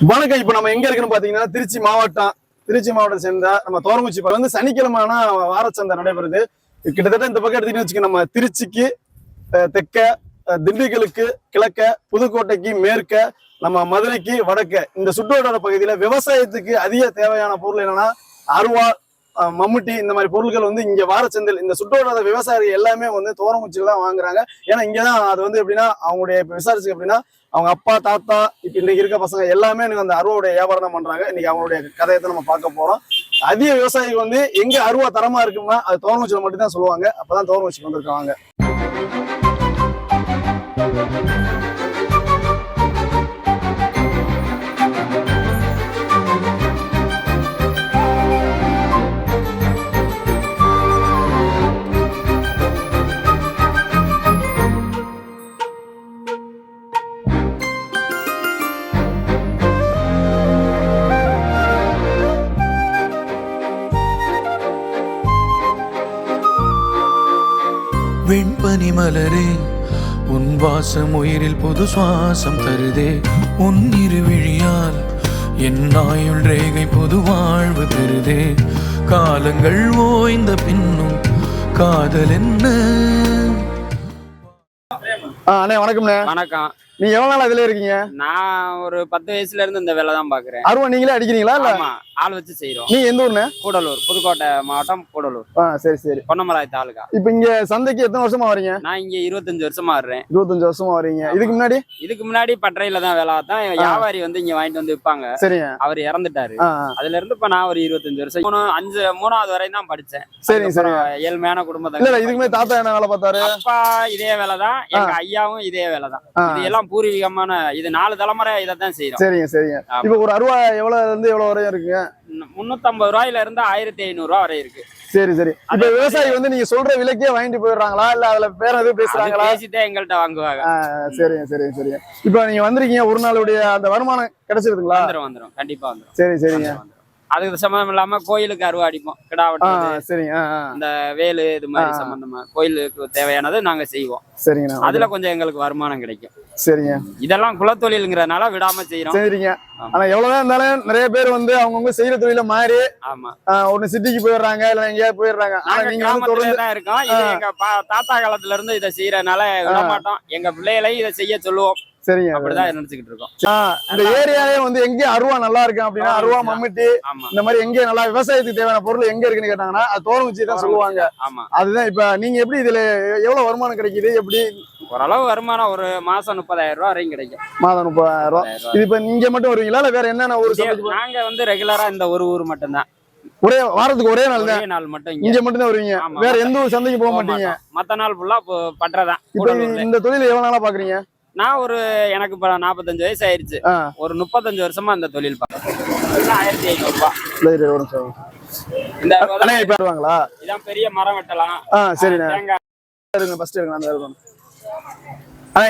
வணக்கம். இப்ப நம்ம எங்க இருக்குன்னு பாத்தீங்கன்னா திருச்சி மாவட்டம் சேர்ந்த நம்ம தோரங்குச்சி வந்து சனிக்கிழமை வாரச்சந்தை நடைபெறுது. கிட்டத்தட்ட இந்த பக்கம் எடுத்துக்கிட்டு வச்சுக்க, நம்ம திருச்சிக்கு தெற்க, திண்டுக்கலுக்கு கிழக்க, புதுக்கோட்டைக்கு மேற்க, நம்ம மதுரைக்கு வடக்க, இந்த சுற்றுவட்டார பகுதியில விவசாயத்துக்கு அதிக தேவையான பொருள் என்னன்னா அருவா, மம்முட்டி, இந்த மாதிரி பொருட்கள் வந்து இங்க வாரச்சந்தையில் இந்த சுற்றுவட்டார விவசாயிகள் எல்லாமே வந்து தோரங்குச்சியில தான் வாங்குறாங்க. ஏன்னா இங்கதான் அது வந்து எப்படின்னா அவங்களுடைய விசாரிச்சு எப்படின்னா அவங்க அப்பா தாத்தா இப்ப இன்னைக்கு இருக்க பசங்க எல்லாமே எனக்கு அந்த அருவாவுடைய வியாபாரம் தான் பண்றாங்க. இன்னைக்கு அவங்களுடைய கதையத்தை நம்ம பார்க்க போறோம். அதிக விவசாயிகள் வந்து எங்க அருவா தரமா இருக்குன்னா அது தோரங்குச்சியில மட்டும் தான் சொல்லுவாங்க. அப்பதான் தோரங்குச்சிக்கு வந்திருக்காங்க. வெண்பனி மலரே, உன் வாசம் உயிரில் புது சுவாசம் தருதே. உன் இருவிழியால் என் ஆயுள் ரேகை புது வாழ்வு பெறுதே. காலங்கள் ஓய்ந்த பின்னும் காதல் என்ன? அண்ணே வணக்கம்ண்ணே. வணக்கம். நீங்க எவ்வளவு நாள் அதுல இருக்கீங்க? நான் ஒரு 10 வயசுல இருந்து இந்த வேலை தான் பாக்குறேன். அருவா நீங்களே அடிக்கிறீங்களா? இல்ல ஆள் வச்சு செய்யறோம். நீங்க எந்த ஊர்ண்ணே? கூடலூர், புதுக்கோட்டை மாவட்டம் கூடலூர். சரி சரி. பொன்னமராய் தாலுகா. இப்ப இங்க சந்தைக்கு எத்தனை வருஷமா வரீங்க? நான் இங்க 25 வருஷமா வர்றேன். 25 வருஷமா வரீங்க. இதுக்கு முன்னாடி பட்டறையில தான் வேலை தான். வியாபாரி வந்து இங்க வாங்கிட்டு வந்து விற்பாங்க. சரிங்க. அவர் இறந்துட்டாரு. அதுல இருந்து இப்ப நான் ஒரு 25 வருஷம் 3வது வரையும் தான் படிச்சேன். சரி சரி. ஏழ்மையான குடும்பத்தை. இல்ல இதுக்குமே தாத்தா என்ன வேலை பார்த்தாரு? அப்பா இதே வேலை தான், எங்க ஐயாவும் இதே வேலை தான். இது எல்லாம் பூர்வீகமான, இது 4 தலைமுறை இதைத்தான் செய்யறோம். சரிங்க சரிங்க. இப்ப ஒரு அருவா எவ்வளவு இருந்து எவ்வளவு வரையும் இருக்குங்க? 350 ரூபாயில இருந்து 1500 ரூபாய் வரை இருக்கு. சரி சரி. இப்ப விவசாயி வந்து நீங்க சொல்ற விலைக்கே வாங்கிட்டு போயிடுறாங்களா, இல்ல அதுல பேர எதுவும் பேசுறாங்களா? பேசிட்டே எங்கள்கிட்ட வாங்குவாங்க. சரிங்க சரிங்க சரிங்க. இப்ப நீங்க வந்திருக்கீங்க, ஒரு நாளுடைய அந்த வருமானம் கிடைச்சிருக்குங்களா? வந்துரும் கண்டிப்பா வந்துரும். சரி சரிங்க. அதுக்கு சம்பந்தம் இல்லாம கோயிலுக்கு அருவா அடிப்போம். கிடா வெட்டுறது, சரிங்க. இந்த வேலு இது மாதிரி சம்பந்தமா கோயிலுக்கு தேவையானது நாங்க செய்வோம். சரிங்க. அதுல கொஞ்சம் எங்களுக்கு வருமானம் கிடைக்கும். சரிங்க. இதெல்லாம் குலத்தொழிலுங்கிறதுனால விடாம செய்யறோம். சரிங்க. ஆனா எவ்வளவுதான் இருந்தாலும் நிறைய பேர் வந்து அவங்கவுங்க செய்யற தொழில மாறி ஆமா ஒண்ணு சிட்டிக்கு போயிடுறாங்க, இல்ல எங்கேயாவது போயிடுறாங்க. ஆனா நீங்க கிராமத்துலதான் இருக்கோம். இது எங்க தாத்தா காலத்துல இருந்து இதை செய்யறதுனால விட மாட்டோம். எங்க பிள்ளைகளையும் இதை செய்ய சொல்லுவோம். சரிங்க. அப்படிதான் நினைச்சுக்கிட்டு இருக்கோம். இந்த ஏரியாவே வந்து எங்க அருவா நல்லா இருக்கு அப்படின்னா அருவா, மம்முட்டி, இந்த மாதிரி எங்க நல்லா விவசாயத்துக்கு தேவையான பொருள் எங்க இருக்குன்னு கேட்டாங்கன்னா அது தோரங்குச்சி தான் சொல்லுவாங்க. ஆமா, அதுதான். இப்ப நீங்க எப்படி இதுல எவ்வளவு வருமானம் கிடைக்குது? எப்படி ஓரளவு வருமானம் ஒரு மாசம் 30,000 ரூபாய் வரையும் கிடைக்கும். மாதம் 30,000 ரூபாய். இது இப்ப நீங்க மட்டும் வருவீங்களா, இல்ல வேற என்னென்ன ஊர்? நாங்க வந்து ரெகுலரா இந்த ஒரு ஊர் மட்டும் தான். ஒரே வாரத்துக்கு ஒரே நாள் தான். நாள் மட்டும் இங்க மட்டும் தான் வருவீங்க. வேற எந்த ஊர் சந்தைக்கு போக மாட்டீங்க? மத்த நாள் ஃபுல்லா பண்றதான். இப்ப இந்த தொழில் எவ்வளவு நாளா பாக்குறீங்க? நான் எனக்கு இப்ப 45 வயசு ஆயிருச்சு. ஒரு 35 வருஷமா இந்த தொழில் பாக்குறேன். 1500 ரூபாய். இதான் பெரிய மரம் வெட்டலாம்.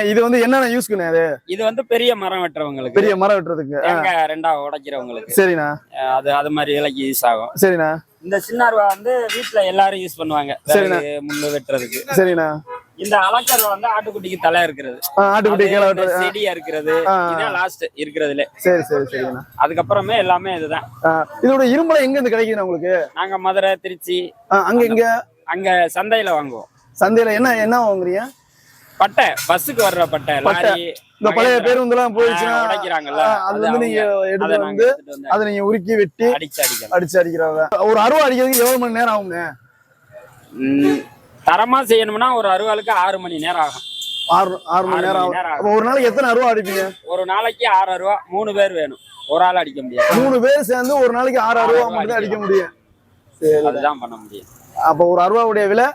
இது வந்து என்னென்ன யூஸ்க்குண்ணே? இது வந்து பெரிய மரம் வெட்டுறவங்களுக்கு, பெரிய மரம் வெட்டுறதுக்கு, தேங்காய் 2ஆ உடைக்கிறவங்களுக்கு. சரிண்ணா. அது மாதிரி விலைக்கு யூஸ் ஆகும். சரிண்ணா. இந்த சின்ன அருவா வந்து வீட்டுல எல்லாரும் யூஸ் பண்ணுவாங்க. முள்ளு வெட்டுறதுக்கு. சரிண்ணா. இந்த அலக்கர் வந்து ஆட்டுக்குட்டிக்கு தலை இருக்கிறது, ஆட்டுக்குட்டி செடியா இருக்கிறது, இதான் லாஸ்ட் இருக்கிறதுல. சரி சரி சரிண்ணா. அதுக்கப்புறமே எல்லாமே இதுதான். இதோட இரும்புல எங்க இருந்து கிடைக்குது உங்களுக்கு? நாங்க மதுரை, திருச்சி, அங்க சந்தையில வாங்குவோம். சந்தையில என்ன வாங்குறீங்க? பட்டை, பஸ்ஸுக்கு வர்ற பட்டை, லாரி, இந்த பழைய பேருந்துலாம் போயிடுச்சுன்னா உடைக்கிறாங்கல்ல, அதுல இருந்து நீங்க எடுத்து வந்து அதை நீங்க உருக்கி வெட்டி அடிச்சு அடிக்கிறாங்க. ஒரு அருவா அடிக்கிறதுக்கு எவ்வளவு மணி நேரம் ஆகுங்க? தரமா செய்யணும்னா ஒரு அருவாளுக்கு 6 மணி நேரம் ஆகும். 6 மணி நேரம் ஆகும். ஒரு நாளைக்கு எத்தனை அருவா அடிப்பீங்க? ஒரு நாளைக்கு 6 அருவா. 3 பேர் வேணும், ஒரு ஆள் அடிக்க முடியாது. 3 பேர் சேர்ந்து ஒரு நாளைக்கு 6 அருவா மட்டும் தான் அடிக்க முடியும். அதுதான் பண்ண முடியும். அப்ப ஒரு அருவாவுடைய விலை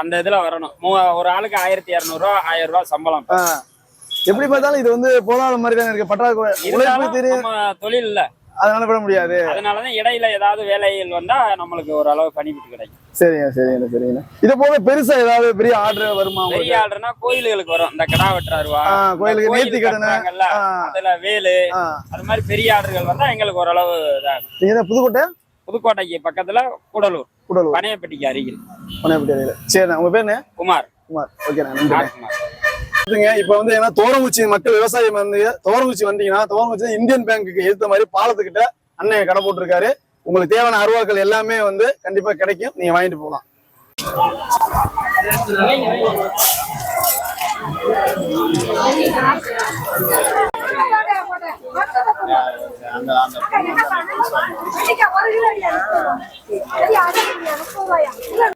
அந்த இதுல வரணும். ஒரு ஆளுக்கு 1200 ரூபா, 1000 ரூபாய் சம்பளம். எப்படி பார்த்தாலும் இது வந்து போதாத மாதிரி தான் இருக்கு. பற்றாக்குறை தொழில் இல்ல, அதனால விட முடியாது. அதனாலதான் இடையில ஏதாவது வேலைகள் வந்தா நம்மளுக்கு ஒரு அளவு பணிவிட்டு கிடைக்கும். சரிங்க சரிங்க சரிங்க. இத போக பெருசா ஏதாவது பெரிய ஆர்டர் வருமா? பெரிய ஆர்டர்னா கோயில்களுக்கு வரும். இந்த கடா வெட்டுற அருவா, கோயிலுக்கு நேர்த்தி கடனை, அதுல வேலு, அது மாதிரி பெரிய ஆர்டர்கள் வந்தா எங்களுக்கு ஓரளவு இதாகும். நீங்க புதுக்கோட்டைக்கு பக்கத்துல கூடலூர், பனையப்பட்டிக்கு அருகில். பனையப்பட்டி அருகில். சரி, உங்க பேரு? குமார். ஓகே. இப்ப வந்து ஏன்னா தோரங்குச்சி மக்கள் விவசாயம் வந்து தோரங்குச்சி வந்தீங்கன்னா தோரங்குச்சி இந்தியன் பேங்க்குக்கு எதிர்த்த மாதிரி பாலத்துக்கிட்ட அண்ணன் கடை போட்டிருக்காரு. உங்களுக்கு தேவையான அருவாக்கள் எல்லாமே வந்து கண்டிப்பா கிடைக்கும், நீங்க வாங்கிட்டு போகலாம்.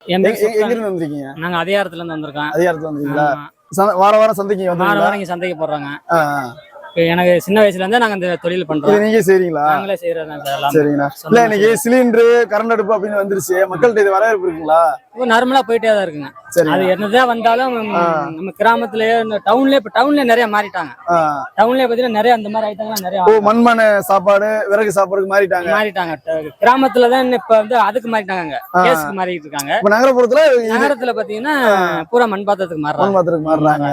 எங்க இருந்து வந்திருக்கீங்க? நாங்க அதிகாரத்துல இருந்து வந்திருக்கோம். அதிகாரத்துல வந்தீங்களா? வார வாரம் சந்தைக்கு வாரம் இங்க சந்தைக்கு போடுறாங்க. எனக்கு சின்ன வயசுல இருந்தே நாங்க இந்த தொழில் பண்றோம். நீங்க செய்றீங்களா? நாங்களே செய்யறோம். சரிங்களா? இல்ல இன்னைக்கு சிலிண்டர் கரண்ட் அடுப்பு அப்படின்னு வந்துருச்சு, மக்கள்கிட்ட இது வரவேற்பு இருக்குங்களா? நார்மலா போயிட்டே தான் இருக்குங்க. அது என்னதான் வந்தாலும் நம்ம கிராமத்திலேயே டவுன்லயே இப்ப டவுன்ல நிறைய மாறிட்டாங்க. டவுன்லயே பாத்தீங்கன்னா நிறைய அந்த மாதிரி ஐட்டங்கள் நிறைய மண்மனை சாப்பாடு விறகு சாப்பாடுக்கு மாறிட்டாங்க. கிராமத்துலதான் இப்ப வந்து அதுக்கு மாறிட்டாங்க, கேஸ்க்கு மாறிட்டு இருக்காங்க. நகரத்துல பாத்தீங்கன்னா பூரா மண் பாத்திரத்துக்கு மாறுறாங்க.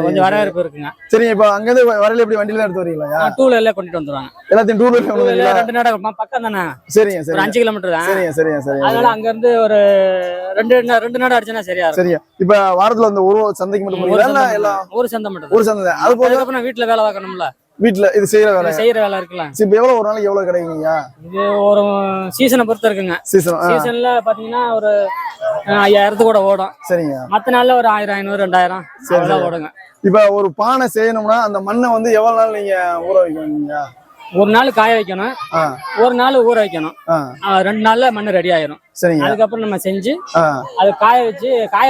கொஞ்சம் வரவேற்பு இருக்குங்க. சரி, இப்ப அங்க இருந்து வரையில எப்படி வண்டியில எடுத்து வரீங்களா? டூ வீலர்ல கொண்டுட்டு வந்துருவாங்க. எல்லாத்தையும் டூ வீலர்ல 2 நாடா பக்கம் தானே. சரிங்க, சரி, 5 கிலோமீட்டர் தான். சரிங்க. அதனால அங்க இருந்து ஒரு 2 நாடு அடிச்சா சரியா இருக்கும். சரியா. இப்ப வாரத்துல அந்த ஒரு சந்தைக்கு மட்டும் போறீங்களா? எல்லாம் ஒரு சந்தை மட்டும். ஒரு சந்தை. அது போக நான் வீட்டுல வேலை பார்க்கணும்ல. வீட்டுல இது செய்யற வேலை இருக்கலாம். இப்ப எவ்வளவு ஒரு நாளைக்கு எவ்வளவு கிடைக்குங்க? இது ஒரு சீசனை பொறுத்து இருக்குங்க. சீசன்ல பாத்தீங்கன்னா ஒரு 5000 கூட ஓடும். சரிங்க. மத்த நாள்ல ஒரு 1000, 500, 2000 ஓடுங்க. இப்ப ஒரு பானை செய்யணும்னா அந்த மண்ணை வந்து எவ்வளவு நாள் நீங்க ஊற வைக்கணுங்க? ஒரு நாள் காய வைக்கணும், ஒரு நாள் ஊற வைக்கணும். 2 நாள்ல மண்ணு ரெடி ஆயிரும். சரிங்க. அதுக்கப்புறம் நம்ம செஞ்சு அது காய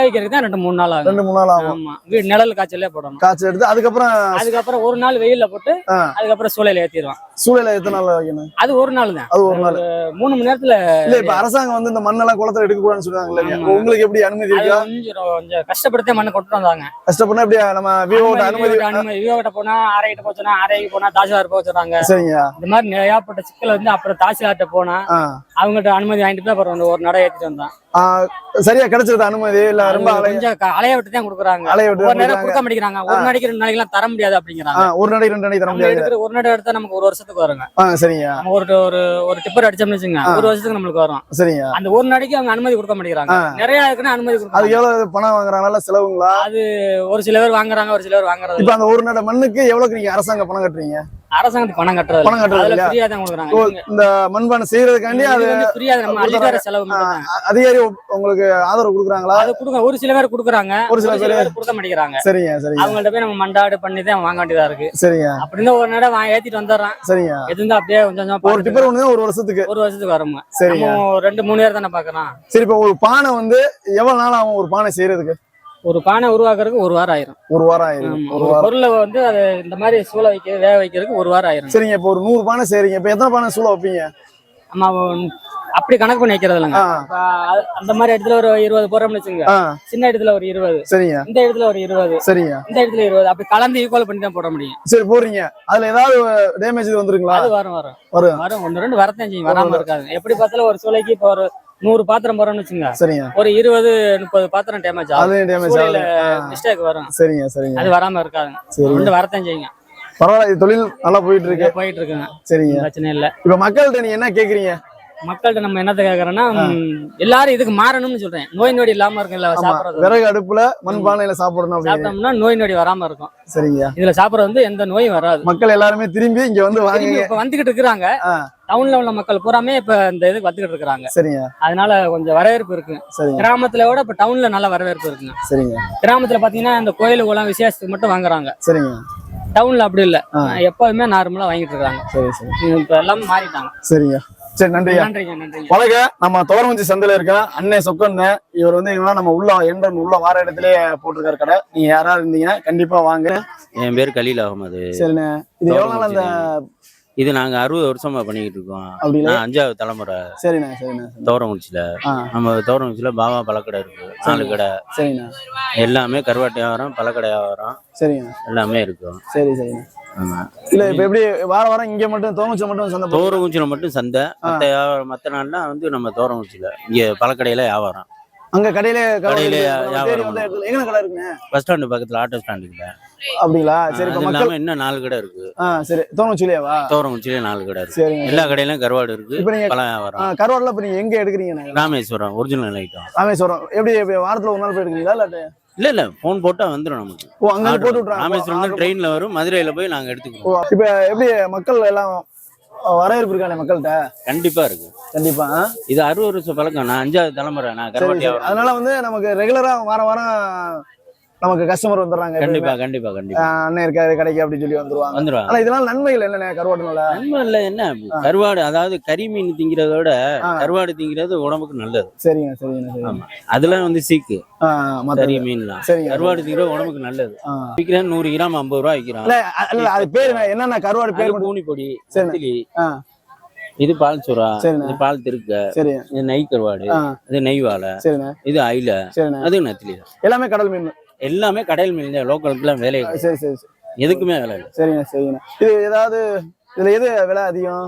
வைக்கிறதுக்கு தான் 2-3 நாள் ஆகும். 2-3 நாள் ஆகும். ஆமா, வீடு நிழல் காய்ச்சலே போடணும். காய்ச்சல் எடுத்து அதுக்கப்புறம் ஒரு நாள் வெயில்ல போட்டு அதுக்கப்புறம் சூளையில ஏத்திடுவான். சூளையில எத்தனை நாள் வைக்கணும்? அது ஒரு நாள் தான். அது ஒரு நாள் 3 மணி நேரத்துல. இல்ல இப்ப அரசாங்கம் வந்து இந்த மண்ணெல்லாம் குளத்துல எடுக்க கூடாதுன்னு சொல்றாங்க. உங்களுக்கு எப்படி அனுமதி இருக்கா? கொஞ்சம் கஷ்டப்படுத்தே மண்ணை கொண்டு வந்தாங்க. கஷ்டப்பட்டா எப்படி நம்ம விவோட அனுமதி விவோகிட்ட போனா ஆர்ஐகிட்ட போச்சோன்னா ஆர்ஐக்கு போனா தாசில்தார் போச்சுறாங்க. சரிங்க. இந்த மாதிரி ஏகப்பட்ட சிக்கல் வந்து அப்புறம் தாசில்தார்ட்ட போனா அவங்ககிட்ட அனுமதி வாங்கிட்டு தான் அப்புறம் ஒரு நடை ஏத்திட்டு வந்தான். சரியா கிடைச்சது அனுமதி இல்ல? ரொம்ப அலைய விட்டு தான் கொடுக்குறாங்க. ஒரு நேரம் கொடுக்க மாட்டேங்கிறாங்க. ஒரு நாளைக்கு 2 நாளைக்கு தர முடியாது அப்படிங்கிறாங்க. ஒரு நாளைக்கு 2 நாளைக்கு தர முடியாது. ஒரு நடை எடுத்தா நமக்கு 1 வருஷத்துக்கு வருங்க. சரிங்க. ஒரு டிப்பர் அடிச்சோம்னு வச்சுங்க, 1 வருஷத்துக்கு நம்மளுக்கு வரும். சரிங்க. அந்த ஒரு நாளைக்கு அவங்க அனுமதி கொடுக்க மாட்டேங்கிறாங்க. நிறைய இருக்குன்னு அனுமதி கொடுக்க. அது எவ்வளவு பணம் வாங்குறாங்க? செலவுங்களா? அது ஒரு சில பேர் வாங்குறாங்க, ஒரு சில பேர் வாங்குறாங்க. இப்ப அந்த ஒரு நடை மண்ணுக்கு எவ்வளவுக்கு நீங்க அரசாங்க பணம் கட்டுறீங்க? அரசாங்கத்துக்கு பணம் கட்டுறது ஃப்ரீயா தான் கொடுக்குறாங்க. இந்த மண்பானை செய்யறதுக்காண்டி அது ஃப்ரீயா நம்ம அளிக்கிற செலவு மட்டும். அதிகாரி உங்களுக்கு ஆதரவு கொடுக்குறாங்களா? அது கொடுங்க. ஒரு சில பேர் கொடுக்குறாங்க, ஒரு சில பேர் கொடுக்க மாட்டேங்கிறாங்க. சரிங்க, சரிங்க. அவங்கள்ட்ட போய் நம்ம மண்டாடு பண்ணி தான் வாங்க வேண்டியதா இருக்கு. சரிங்க. அப்படின்னு ஒரு நேரம் ஏத்திட்டு வந்துடுறான். சரிங்க. எதுவும் அப்படியே கொஞ்சம் ஒரு டிப்பர் ஒண்ணு ஒரு வருஷத்துக்கு வருங்க. சரிங்க. 2-3 பேர் தானே பாக்குறோம். சரி, இப்ப ஒரு பானை வந்து எவ்வளவு நாள் ஆகும் ஒரு பானை செய்யறதுக்கு? ஒரு பானை உருவாக்குறதுக்கு 1 வாரம் ஆயிரும். 1 வாரம் ஆயிரும். ஒரு பொருளை வந்து அது இந்த மாதிரி சூளை வேக வைக்கிறதுக்கு 1 வாரம் ஆயிரும். சரிங்க. இப்ப ஒரு 100 பானை செய்றீங்க, இப்ப எத்தனை பானை சூளை வைப்பீங்க? ஆமா, அப்படி கணக்கு பண்ணி வைக்கிறது இல்லைங்க. அந்த மாதிரி இடத்துல ஒரு 20 போறோம்னு வச்சுங்க. சின்ன இடத்துல ஒரு 20. சரிங்க. இந்த இடத்துல ஒரு 20. சரிங்க. இந்த இடத்துல 20. அப்படி கலந்து ஈக்குவல் பண்ணி தான் போட முடியும். சரி, போடுறீங்க. அதுல ஏதாவது டேமேஜ் வந்துருங்களா? அது வரும் 1-2 வரத்தான் செய்யும், வராம இருக்காது. எப்படி பார்த்தாலும் ஒரு சூளைக்கு இப்ப ஒரு 100 பாத்திரம் போறோம்னு வச்சுங்க. சரிங்க. ஒரு 20-30 பாத்திரம் டேமேஜ் ஆகும். மிஸ்டேக் வரும். சரிங்க, சரிங்க. அது வராம இருக்காது. 2 வரத்தான் செய்யுங்க. பரவாயில்ல, இது தொழில் நல்லா போயிட்டு இருக்குங்க. சரிங்க, பிரச்சனை இல்ல. இப்ப மக்கள்கிட்ட நீங்க என்ன கேக்குறீங்க? மக்கள்கிட்ட நம்ம என்னத்த கேக்குறோம்னா, எல்லாரும் இதுக்கு மாறணும்னு சொல்றேன். நோய் நொடி இல்லாம இருக்குல்ல சாப்பிடுறது. விறகு அடுப்புல மண்பானையில சாப்பிடணும். சாப்பிட்டோம்னா நோய் நொடி வராம இருக்கும். சரிங்க. இதுல சாப்பிடுறது வந்து எந்த நோயும் வராது. மக்கள் எல்லாருமே திரும்பி இங்க வந்து இப்ப வந்துகிட்டு இருக்கிறாங்க. டவுன்ல உள்ள மக்கள் பூராமே இப்ப இந்த இதுக்கு வந்துகிட்டு இருக்காங்க. சரிங்க. அதனால கொஞ்சம் வரவேற்பு இருக்கு. கிராமத்துல விட இப்ப டவுன்ல நல்ல வரவேற்பு இருக்குங்க. சரிங்க. கிராமத்துல பாத்தீங்கன்னா இந்த கோயிலுக்கு விசேஷத்துக்கு மட்டும் வாங்குறாங்க. சரிங்க. டவுன்ல அப்படி இல்ல, எப்பவுமே நார்மலா வாங்கிட்டு இருக்காங்க. சரி, சரி. இப்ப எல்லாமே மாறிட்டாங்க. சரிங்க. சரி, நன்றி. வணக்க. நம்ம தோரங்குச்சி சந்தையில இருக்க அண்ணன் சொக்கண்ண. இவர் வந்து நம்ம உள்ள வார இடத்துல போட்டிருக்காரு கடை. நீங்க யாராவது இருந்தீங்கன்னா கண்டிப்பா வாங்க. என் பேர் கலீல் அகமது. சரிண்ணே. இது எவ்வளவு நாள் அந்த இது நாங்க 60 வருஷமா பண்ணிக்கிட்டு இருக்கோம். அப்படின்னா 5வது தலைமுறை. சரிண்ணா, சரிண்ணா. தோரங்குச்சியில நம்ம தோரங்குச்சியில பாபா பழக்கடை இருக்கு, 4 கடை. சரிண்ணா. எல்லாமே கருவாட்டு வியாபாரம், பழக்கடை வியாபாரம். சரிங்க. எல்லாமே இருக்கும். சரி, சரிண்ணா. ஆமா. இல்ல இப்ப எப்படி வாரம் இங்க மட்டும் தோரங்குச்சியில மட்டும் சந்தை? தோரங்குச்சியில மட்டும் சந்தை. மத்த நாள்னா வந்து நம்ம தோரங்குச்சியில இங்க பழக்கடையில வியாபாரம். அங்க கடையில வியாபாரம். எங்க கடை இருக்குங்க? பஸ் ஸ்டாண்டு பக்கத்துல ஆட்டோ ஸ்டாண்டு கிட்ட. அப்படிங்களா? சரி. இப்ப மக்கள் இன்னும் 4 கடை இருக்கு. சரி. தோரங்குச்சியிலேவா? தோரங்குச்சியிலே 4 கடை இருக்கு. சரி. எல்லா கடையிலும் கருவாடு இருக்கு. பழ வியாபாரம். கருவாடுல இப்ப நீங்க எங்க எடுக்கிறீங்க? Rameswaram original item. ராமேஸ்வரம் எப்படி வாரத்துல ஒரு நாள் போய் எடுக்கிறீங்களா? இல்லாட்டி இல்ல போன் போட்டா வந்துடும் நமக்கு. ஓ அங்க இருந்து போட்டு விட்டுறாங்க. ராமேஸ்வரம் ட்ரெயின்ல வரும், மதுரையில போய் நாங்க எடுத்துக்கிறோம். ஓ, இப்ப எப்படி மக்கள் எல்லாம் வரவேற்பு இருக்கானே மக்கள்கிட்ட? கண்டிப்பா இருக்கு. கண்டிப்பா. இது 60 வருஷம் பழக்கம். நான் 5வது தலைமுறை. நான் கருவாட்டி வியாபாரம். அதனால வந்து நமக்கு ரெகுலரா வாரம் நமக்கு கஸ்டமர் வந்துடுறாங்க. கண்டிப்பா கண்டிப்பா கண்டிப்பா. அண்ணன் இருக்காரு கடைக்கு அப்படின்னு சொல்லி வந்துருவாங்க. ஆனா இதனால நன்மைகள் என்னென்ன கருவாடுனால? நன்மை இல்ல என்ன, கருவாடு அதாவது கறி மீன் திங்கிறத விட கருவாடு திங்கிறது உடம்புக்கு நல்லது. சரிங்க சரிங்க. ஆமா, அதெல்லாம் வந்து சீக்கு கறி மீன்லாம். கருவாடு திங்கிறது உடம்புக்கு நல்லது. விற்கிறேன் 100 கிராம் 50 ரூபா விற்கிறான். அது பேர் என்னென்ன கருவாடு பேர்? பூனி பொடி, செத்திலி, இது பால் சுறா, இது பால் திருக்க, இது நெய் கருவாடு, இது நெய் வாழை, இது அயில, அது நெத்திலி. எல்லாமே கடல் மீன். எல்லாமே கடல் மீன். லோக்கலுக்குலாம் வேலை. சரி சரி. எதுக்குமே வேலை இல்லை. சரிங்க சரிங்க. இது ஏதாவது இதுல எது விலை அதிகம்?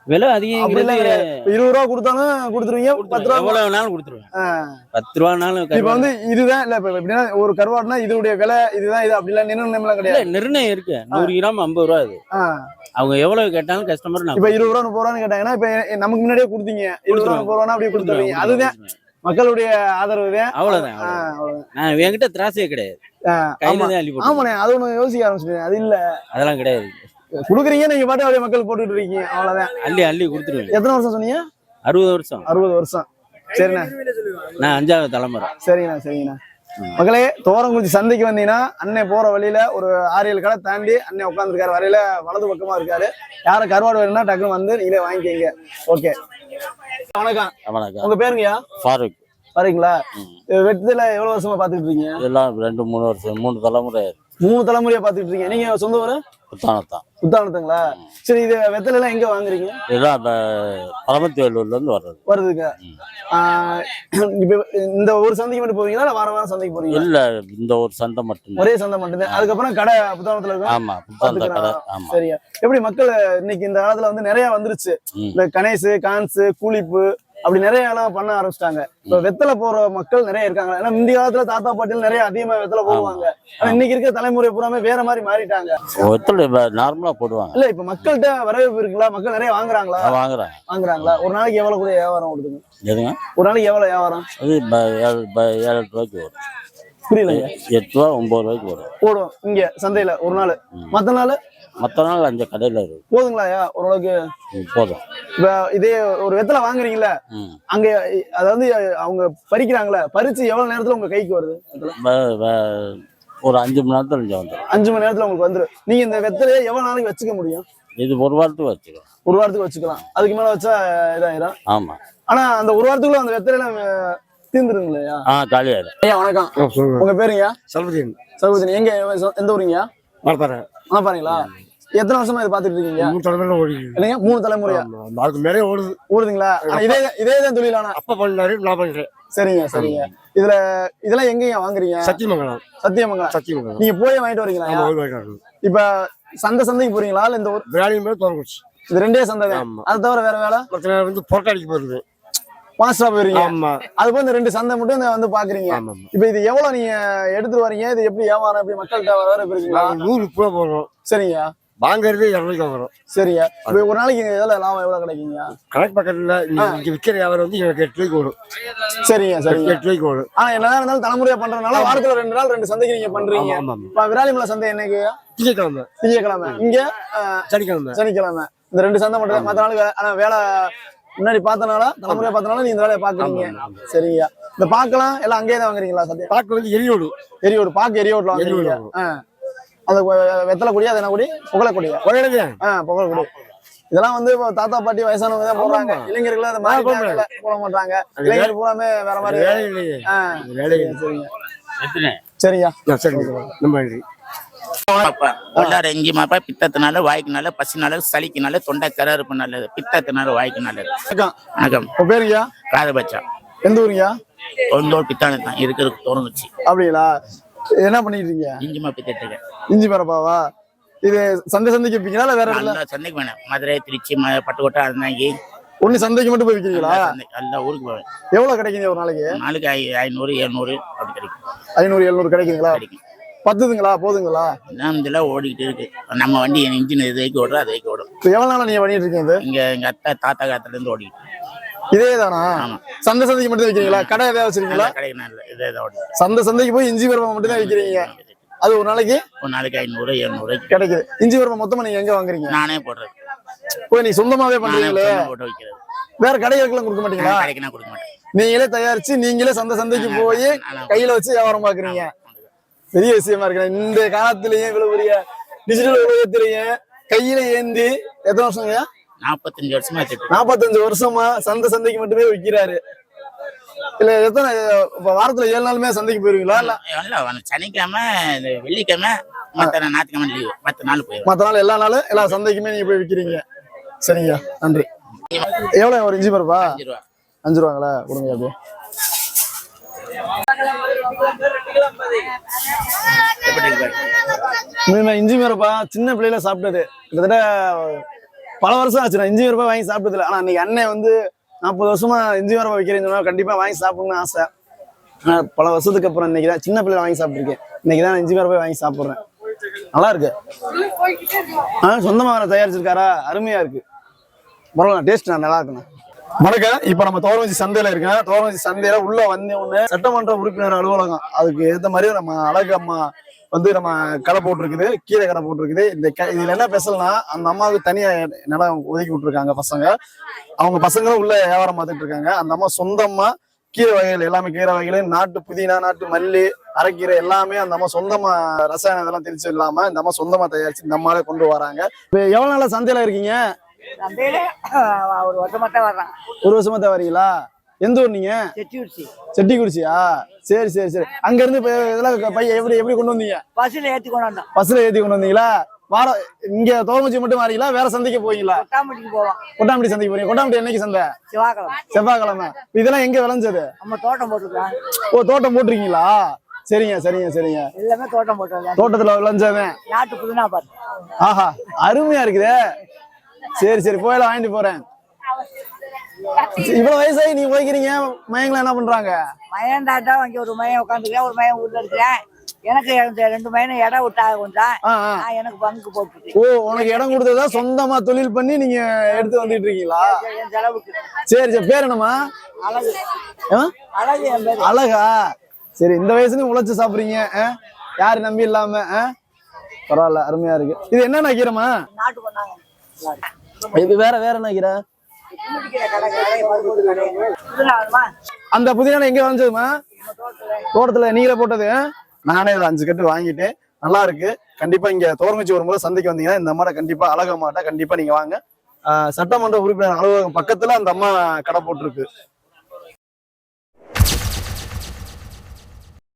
விலை அதிகம் 20 ரூபா கொடுத்தாலும் கொடுத்துருவீங்க? 10 ரூபா எவ்வளவு வேணாலும் கொடுத்துருவேன். 10 ரூபானாலும். இப்ப வந்து இதுதான் இல்ல, இப்ப எப்படின்னா ஒரு கருவாடுனா இதோடைய விலை இதுதான், இது அப்படிலாம் நிர்ணயம் கிடையாது. நிர்ணயம் இருக்கு. 100 கிராம் 50 ரூபா. அது அவங்க எவ்வளவு கேட்டாலும் கஸ்டமர். இப்ப 20 ரூபா 30 ரூபான்னு கேட்டாங்கன்னா இப்ப நமக்கு முன்னாடியே கொடுத்தீங்க 20 ரூபா 30 ரூபா அப்படியே கொடுத்துருவீங்க. அதுதான் மக்களுடைய ஆதரவு. அவ்வளவுதான். நான் என்கிட்ட திராசையே கிடையாது. ஆமாண்ணே, அது ஒண்ணு யோசிக்க ஆரம்பிச்சிட்டேன். அது இல்ல, அதெல்லாம் கிடையாது. குடுக்குறீங்க நீங்க பாட்டு அப்படியே மக்கள் போட்டுட்டு இருக்கீங்க. அவ்வளவுதான். அள்ளி கொடுத்துருவேன். எத்தனை வருஷம் சொன்னீங்க? 60 வருஷம். 60 வருஷம். சரிண்ணா. நான் 5வது தலைமுறை. சரிங்கண்ணா சரிங்கண்ணா. மக்களே, தோரங்குறிச்சி சந்தைக்கு வந்தீங்கன்னா அண்ணன் போற வழியில ஒரு 6-7 கடை தாண்டி அண்ணன் உட்காந்துருக்காரு. வரையில வலது பக்கமா இருக்காரு. யாரும் கருவாடு வேணும்னா டக்குன்னு வந்து நீங்களே வாங்கிக்கீங்க. ஓகே, வணக்கம். வணக்கம். உங்க பேருங்கய்யா? ஃபாரூக். பாருங்களா, வெட்டத்துல எவ்வளவு வருஷமா பாத்துக்கிட்டு இருக்கீங்க? எல்லாம் 2-3 வருஷம், 3 தலைமுறை. 3 தலைமுறையா பாத்துக்கிட்டு இருக்கீங்க. நீங்க சொந்த ஊரு? புத்தானத்துங்களா? சரி, இது வெத்தலை எல்லாம் எங்க வாங்குறீங்க? பரமத்திவேலூர்ல இருந்து வருதுங்க. இப்ப இந்த ஒரு சந்தைக்கு மட்டும் போவீங்களா இல்ல வாரம் சந்தைக்கு போறீங்க? இல்ல, இந்த ஒரு சந்தை மட்டும். ஒரே சந்தை மட்டும்தான். அதுக்கப்புறம் கடை புத்தானத்துல இருக்கு. ஆமா, புத்தானத்துல கடை. ஆமா. சரியா. எப்படி மக்கள் இன்னைக்கு இந்த காலத்துல வந்து நிறைய வந்துருச்சு. இந்த கணேசு, கான்ஸ், கூலிப்பு அப்படி நிறைய எல்லாம் பண்ண ஆரம்பிச்சிட்டாங்க. இப்ப வெத்தலை போற மக்கள் நிறைய இருக்காங்க. ஏன்னா இந்த காலத்துல தாத்தா பாட்டிகள் நிறைய அதிகமா வெத்தலை போடுவாங்க. ஆனா இன்னைக்கு இருக்கிற தலைமுறை பூராமே வேற மாதிரி மாறிட்டாங்க. வெத்தலை நார்மலா போடுவாங்க. இல்ல, இப்ப மக்கள்கிட்ட வரவேற்பு இருக்குங்களா? மக்கள் நிறைய வாங்குறாங்களா? வாங்குறாங்களா? ஒரு நாளைக்கு எவ்வளவு கூட வியாபாரம் கொடுக்குங்க? எதுங்க? ஒரு நாளைக்கு எவ்வளவு வியாபாரம்? அது 7 ரூபாய்க்கு வரும். புரியலைங்க. 8 ரூபா 9 ரூபாய்க்கு வரும். போடும் இங்க சந்தையில ஒரு நாள். மத்த நாள் அஞ்சு கடையில இருக்கு. போதுங்களாயா ஓரளவுக்கு? போதும். இப்ப இதே ஒரு வெத்தலை வாங்குறீங்களா, அங்க அதாவது அவங்க பறிக்கிறாங்களா, பறிச்சு எவ்வளவு நேரத்துல உங்க கைக்கு வருது? ஒரு 5 மணி நேரத்துல வந்துடும். 5 மணி நேரத்துல உங்களுக்கு வந்துடும். நீங்க இந்த வெத்தலையை எவ்வளவு நாளைக்கு வச்சுக்க முடியும்? இது ஒரு வாரத்துக்கு வச்சுக்கலாம். ஒரு வாரத்துக்கு வச்சுக்கலாம். அதுக்கு மேல வச்சா இதாயிரும். ஆமா. ஆனா அந்த ஒரு வாரத்துக்குள்ள அந்த வெத்தலையில தீர்ந்துருங்களா? காலியாயிரும். ஐயா வணக்கம். உங்க பேருங்க? சர்வதீன். சர்வதீன். எங்க எந்த ஊருங்க? மணப்பாறைங்களா? எத்தனை வருஷமா இதை பாத்துட்டு இருக்கீங்க? 3 தலைமுறை ஓடி. இல்லைங்க, 3 தலைமுறையா? அதுக்கு மேலே ஓடுதுங்களா? இதேதான் தொழிலானா? அப்பா பண்ணாரு, நான் பண்றேன். சரிங்க சரிங்க. இதெல்லாம் எங்கயா வாங்குறீங்க? சத்தியமங்கலம். சத்தியமங்கலம். நீங்க போய் வாங்கிட்டு வரீங்களா? இப்ப சந்தைக்கு போறீங்களா இல்ல இந்த ஒரு வேலையும் மேல தோறங்குச்சி? இது 2 சந்தை தான். அது தவிர வேற வேலை? வந்து பொரட்டாடிக்கு போறது. மாஸ்டரா போயிருங்க. அது போய் இந்த 2 சந்தை மட்டும் வந்து பாக்குறீங்க. இப்ப இது எவ்வளவு நீங்க எடுத்துட்டு வரீங்க? இது எப்படி வியாபாரம், எப்படி மக்கள்கிட்ட வரவேற்பு இருக்குங்களா? 100 ரூபா போடுறோம். சரிங்க. வாங்குறது 200 ரூபாய்க்கு வாங்குறோம். சரிங்க. ஒரு நாளைக்கு எவ்வளவு லாபம் எவ்வளவு கிடைக்குங்க? கணக்கு பக்கத்துல இங்க விற்கிற வியாபாரம் வந்து எனக்கு 8 ரூபாய்க்கு வரும். சரிங்க சரிங்க. 8 ரூபாய்க்கு வரும். ஆனா என்னதான் இருந்தாலும் தலைமுறையா பண்றதுனால வாரத்துல 2 நாள் 2 சந்தைக்கு நீங்க பண்றீங்க. விராலிமலை சந்தை என்னைக்கு? திங்கக்கிழமை. இங்க சனிக்கிழமை. இந்த 2 சந்தை மட்டும். மத்த நாள் ஆனா வேலை முன்னாடி பார்த்தனால தலைமுறையா பார்த்தனால நீங்க இந்த வேலையை பாக்குறீங்க. சரிங்க. இந்த பாக்கலாம் எல்லாம் அங்கேயே தான் வாங்குறீங்களா? சந்தை பாக்கு வந்து எரியோடு பாக்கு எரியோடுல வாங்குறீங்க. அந்த வெத்தலை கொடி, அது என்ன கொடி? புகழக்கொடி. புகழக்கொடி. இதெல்லாம் வந்து தாத்தா பாட்டி வயசானவங்க தான் போடுறாங்க. இளைஞர்கள் அதை மாதிரி போட மாட்டாங்க. இளைஞர்கள் பூராமே வேற மாதிரி. சரிங்க. இஞ்சி மாப்பா பித்தத்தினால வாய்க்குனால, பசினால, சளிக்குனால, தொண்டை கரறுப்பு நல்லது, பித்தத்தினால வாய்க்கு நல்லது. வணக்கம். பேருங்கயா? காதபட்சா. எந்த ஊருங்கயா? ஒன்றோடு பித்தானு தான் இருக்கிறதுக்கு தோணுச்சு. அப்படிங்களா? என்ன பண்ணிட்டு இருக்கீங்க? இஞ்சி மாப்பி திட்டுங்க. இஞ்சி மரப்பாவா? இது சந்தைக்கு விற்பீங்களா இல்ல வேற இடத்துல? சந்தைக்கு வேணும். மதுரை, திருச்சி, பட்டுக்கோட்டை, அதுனாங்கி. ஒண்ணு சந்தைக்கு மட்டும் போய் விற்கிறீங்களா? எல்லா ஊருக்கு போவேன். எவ்வளவு கிடைக்குங்க ஒரு நாளைக்கு? 500 700 அப்படி கிடைக்கும். 500 700 கிடைக்குங்களா? பத்துதுங்களா? போதுங்களா? இதெல்லாம் ஓடிக்கிட்டு இருக்கு. நம்ம வண்டி இன்ஜின் இது வைக்க ஓடுறோம், அது வைக்க ஓடும். எவ்வளவு நாளா நீங்க பண்ணிட்டு இருக்கீங்க? இங்க எங்க அத்தை தாத்தா காலத்துல இருந்து ஓடிக்கிட்டு. இதே தானா? ஆமா. சந்தைக்கு மட்டும் வைக்கிறீங்களா? கடை ஏதாவது வச்சிருக்கீங்களா? கிடைக்கணும் இல்லை இதே தான் சந்தைக்கு போய் இஞ்சி பருப்பை மட்டும் தான் வைக்கிறீங்க. அது ஒரு நாளைக்கு 500 700 கிடைக்குது. இஞ்சி பருப்பை மொத்தமா நீங்க எங்க வாங்குறீங்க? நானே போடுறது. போய் நீ சொந்தமாவே பண்றீங்களே, போட்டு வைக்கிறது. வேற கடைகளுக்கு கொடுக்க மாட்டீங்களா? கடைக்கு நான் கொடுக்க மாட்டேன். நீங்களே தயாரிச்சு நீங்களே சந்தைக்கு போய் கையில வச்சு வியாபாரம் பாக்குறீங்க. பெரிய விஷயமா இருக்கு. இந்த காலத்திலயும் இவ்வளவு பெரிய டிஜிட்டல் உலகத்திலயும் கையில ஏந்தி எத்தனை வருஷங்க? 45 வருஷமா வச்சிருக்கேன். 45 வருஷமா சந்தைக்கு மட்டுமே விற்கிறாரு. இல்ல எத்தனை வாரத்துல 7 நாளுமே சந்தைக்கு போயிருவீங்களா? இல்ல சனிக்கிழமை வெள்ளிக்கிழமை மற்ற ஞாயிற்றுக்கிழமை லீவு, மற்ற நாள் போயிடும். மற்ற நாள் எல்லா நாளும் எல்லா சந்தைக்குமே நீங்க போய் விற்கிறீங்க. சரிங்க, நன்றி. எவ்வளவு ஒரு இஞ்சி பருப்பா? 5 ரூபா. 5 ரூபாங்களா? கொடுங்க அப்படியே. இஞ்சி பருப்பா சின்ன பிள்ளையில சாப்பிட்டது, கிட்டத்தட்ட பல வருஷம் ஆச்சு நான் இஞ்சி பருப்பா வாங்கி சாப்பிட்டதில்ல. ஆனா அன்னைக்கு அண்ணன் வந்து 40 வருஷமா இஞ்சி பருப்பா வைக்கிறேன்னு கண்டிப்பா வாங்கி சாப்பிடணும்னு ஆசை. பல வருஷத்துக்கு அப்புறம் இன்னைக்கு தான் சின்ன பிள்ளைல வாங்கி சாப்பிட்டுருக்கேன். இன்னைக்கு தான் இஞ்சி பருப்பா வாங்கி சாப்பிடுறேன். நல்லா இருக்கு. சொந்தமா வேற தயாரிச்சிருக்காரா? அருமையா இருக்கு. பரவாயில்ல, டேஸ்ட் நல்லா இருக்குண்ணா. வணக்கம். இப்ப நம்ம தோரவஞ்சி சந்தையில இருக்கேன். தோரவஞ்சி சந்தையில உள்ள வந்த உடனே சட்டமன்ற உறுப்பினர் அலுவலகம், அதுக்கு ஏற்ற மாதிரி நம்ம அழகு அம்மா வந்து நம்ம கடை போட்டிருக்குது, கீரை கடை போட்டிருக்குது. இதுல என்ன ஸ்பெஷல்னா, அந்த அம்மாவுக்கு தனியா நிலம் ஒதுக்கி விட்டுருக்காங்க பசங்க. அவங்க பசங்களும் உள்ள வியாபாரம் பார்த்துட்டு இருக்காங்க. அந்த அம்மா சொந்தமா கீரை வகைகள் எல்லாமே, கீரை வகைகள், நாட்டு புதினா, நாட்டு மல்லி, அரைக்கீரை எல்லாமே அந்த அம்மா சொந்தமா ரசாயனம் இதெல்லாம் தெரிச்சு இல்லாம இந்த அம்மா சொந்தமா தயாரிச்சு இந்த அம்மாவே கொண்டு வராங்க. இப்ப எவ்வளவு நாளா சந்தையில இருக்கீங்க? ஒரு வருஷமா தான் வர்றேன். ஒரு வருஷமா தான் வரீங்களா? எந்த ஊர் நீங்க? செட்டிக்குறிச்சியா? சரி சரி சரி. அங்க இருந்து இதெல்லாம் பையன் எப்படி கொண்டு வந்தீங்க? பஸ்ல ஏத்தி கொண்டு வந்தோம். பஸ்ல ஏத்தி கொண்டு வந்தீங்களா? வாரம் இங்க தோரமுச்சி மட்டும் வரீங்களா? வேற சந்தைக்கு போவீங்களா? கொட்டாம்பட்டிக்கு போவோம். கொட்டாம்பட்டி சந்தைக்கு போறீங்க. கொட்டாம்பட்டி என்னைக்கு சந்தை? செவ்வாய்க்கிழமை. இதெல்லாம் எங்க விளைஞ்சது? நம்ம தோட்டம் போட்டுருக்கோம். ஓ, தோட்டம் போட்டிருக்கீங்களா? சரிங்க சரிங்க சரிங்க. எல்லாமே தோட்டம் போட்டுருக்கோம். தோட்டத்துல விளைஞ்சவன் நாட்டு புதினா பாரு. ஆஹா, அருமையா இருக்குதே. சரி சரி, போயில வாங்கிட்டு போறேன். இவ்வளவு வயசாகி நீங்க போய்க்கிறீங்க, மயங்களாம் என்ன பண்றாங்க? மயம் தாட்டா அங்க ஒரு மயம் உட்காந்துருக்கேன், ஒரு மயம் ஊர்ல இருக்கிறேன். எனக்கு 2 மயம் இடம் விட்டா கொஞ்சம் எனக்கு பங்கு போட்டு. ஓ, உனக்கு இடம் கொடுத்ததா சொந்தமா தொழில் பண்ணி நீங்க எடுத்து வந்துட்டு இருக்கீங்களா? என் செலவுக்கு. சரி சரி. பேர் என்னமா? அழகு. அழகு என் பேரு. அழகா? சரி, இந்த வயசுலயும் உழைச்சு சாப்பிடுறீங்க, யாரு நம்பி இல்லாம. பரவாயில்ல, அருமையா இருக்கு. இது என்ன கீரைமா? நாட்டு பண்ணாங்க. இது வேற என்ன கீரை? அந்த புதினா எங்க வாங்கிச்சதுமா? தோட்டத்துல நீங்களே போட்டது? நானே 5 கட்டு வாங்கிட்டேன். நல்லா இருக்கு. கண்டிப்பா இங்க தோரங்குச்சி ஒரு முறை சந்தைக்கு வந்தீங்கன்னா இந்த அம்மா கண்டிப்பா அழகம்மாட்ட கண்டிப்பா நீங்க வாங்க. சட்டமன்ற உறுப்பினர் அலுவலகம் பக்கத்துல அந்த அம்மா கடை போட்டிருக்கு.